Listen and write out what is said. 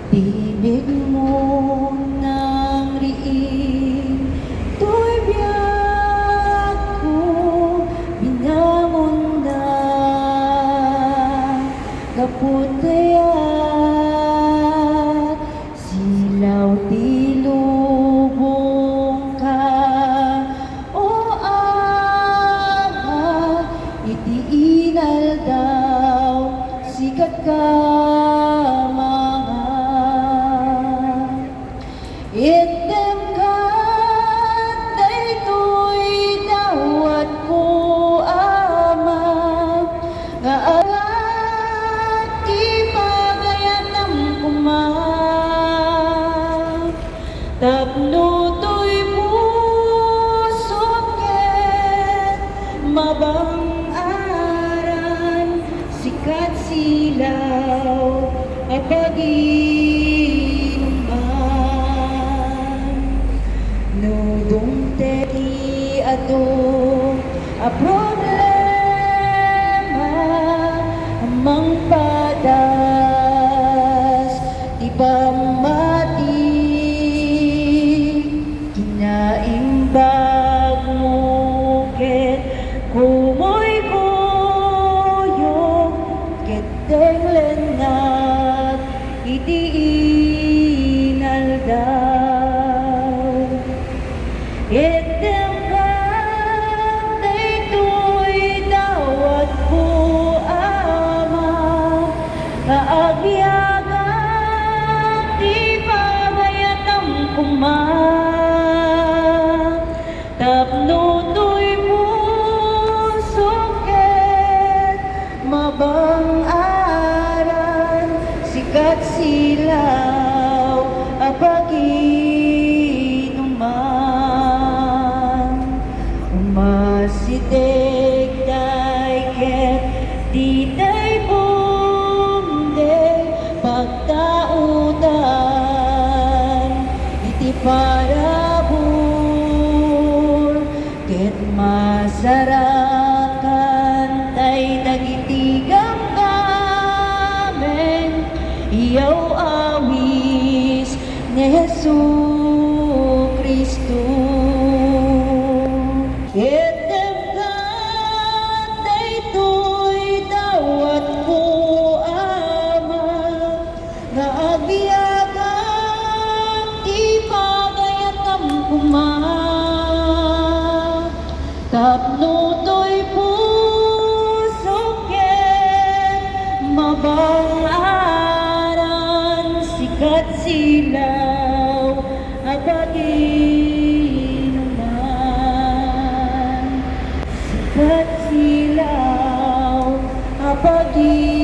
Tinig mo ng riing, to'y biyak ko binamunda. Kaputayan, silaw ti lubong ka. O ama, iti inal daw, sikat ka. Item ka, daytoy dawat ko, ama, nga alat ti pagayatam kuma. Tapno to'y puso ket mabang aran, sikat silaw nudong teti ato a problema amang padas di pamati kinaimbag mo ket kumoy koyo ket tenglenat iti inalda. Item ka, daytoy dawat ko, ama, nga agyagat ti pagayatam kuma. Tapno to'y puso ket mabang aran, sikat silaw masitek day ket di day bumde pagtaudan iti parabur ket masarakan tay dagiti ganggamen iyaw awis ni Jesucristo. Item ka, daytoy dawat ko, ama, nga agyagat ti pagayatam kuma. Tapno to'y puso ket mabang aran, sikat silaw sikat silaw apagi